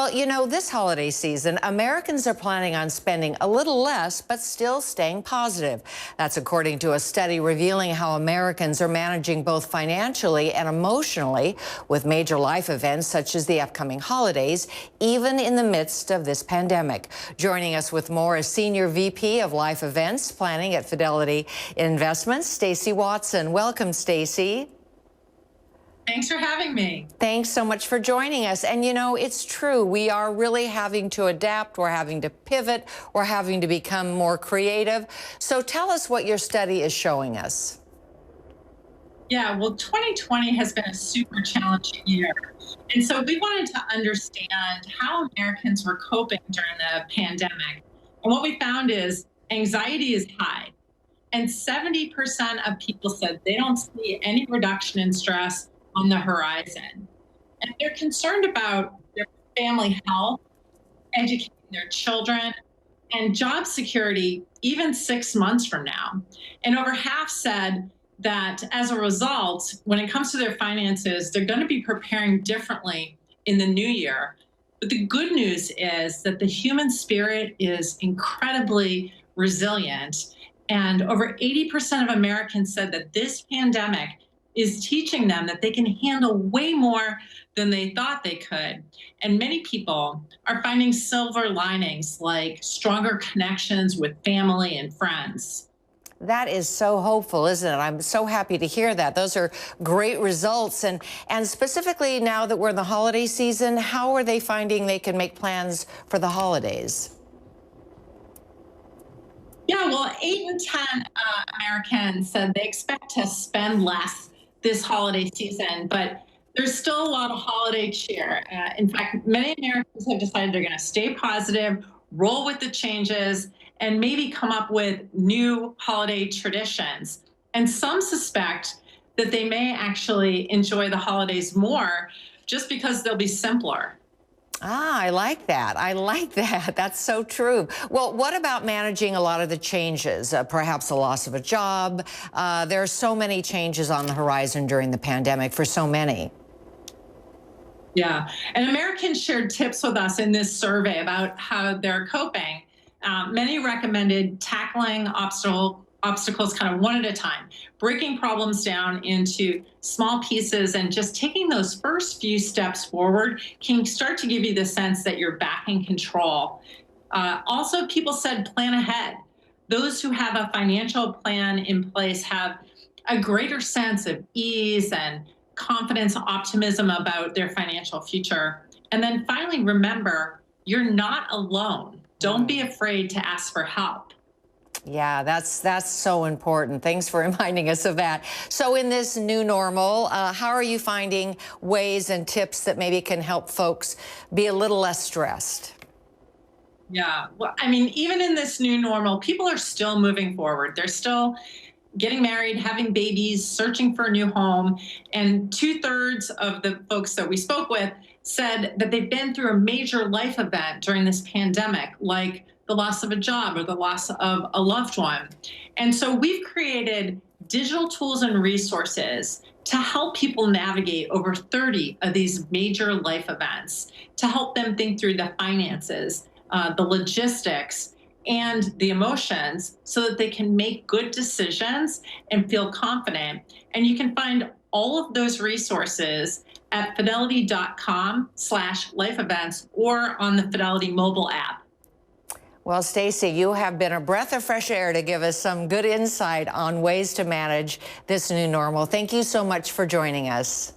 Well, you know, this holiday season, Americans are planning on spending a little less, but still staying positive. That's according to a study revealing how Americans are managing both financially and emotionally with major life events such as the upcoming holidays, even in the midst of this pandemic. Joining us with more is Senior VP of Life Events Planning at Fidelity Investments, Stacy Watson. Welcome, Stacy. Thanks for having me. Thanks so much for joining us. And you know, it's true. We are really having to adapt. We're having to pivot. We're having to become more creative. So tell us what your study is showing us. Yeah, well, 2020 has been a super challenging year. And so we wanted to understand how Americans were coping during the pandemic. And what we found is anxiety is high. And 70% of people said they don't see any reduction in stress on the horizon. And they're concerned about their family health, educating their children, and job security even 6 months from now. And over half said that as a result, when it comes to their finances, they're going to be preparing differently in the new year. But the good news is that the human spirit is incredibly resilient. And over 80% of Americans said that this pandemic is teaching them that they can handle way more than they thought they could. And many people are finding silver linings like stronger connections with family and friends. That is so hopeful, isn't it? I'm so happy to hear that. Those are great results. And specifically now that we're in the holiday season, how are they finding they can make plans for the holidays? Yeah, well, 8 in 10 Americans said they expect to spend less this holiday season, but there's still a lot of holiday cheer. In fact, many Americans have decided they're going to stay positive, roll with the changes, and maybe come up with new holiday traditions. And some suspect that they may actually enjoy the holidays more just because they'll be simpler. Ah, I like that. I like that. That's so true. Well, what about managing a lot of the changes, perhaps the loss of a job? There are so many changes on the horizon during the pandemic for so many. Yeah, and Americans shared tips with us in this survey about how they're coping. Many recommended tackling obstacles kind of one at a time, breaking problems down into small pieces, and just taking those first few steps forward can start to give you the sense that you're back in control. Also, people said plan ahead. Those who have a financial plan in place have a greater sense of ease and confidence, optimism about their financial future. And then finally, remember, you're not alone. Don't be afraid to ask for help. Yeah, that's so important. Thanks for reminding us of that. So in this new normal, how are you finding ways and tips that maybe can help folks be a little less stressed? Yeah, well, I mean, even in this new normal, people are still moving forward. They're still getting married, having babies, searching for a new home. And 2/3 of the folks that we spoke with said that they've been through a major life event during this pandemic, like the loss of a job or the loss of a loved one. And so we've created digital tools and resources to help people navigate over 30 of these major life events, to help them think through the finances, the logistics, and the emotions so that they can make good decisions and feel confident. And you can find all of those resources at fidelity.com/life events or on the Fidelity mobile app. Well, Stacy, you have been a breath of fresh air to give us some good insight on ways to manage this new normal. Thank you so much for joining us.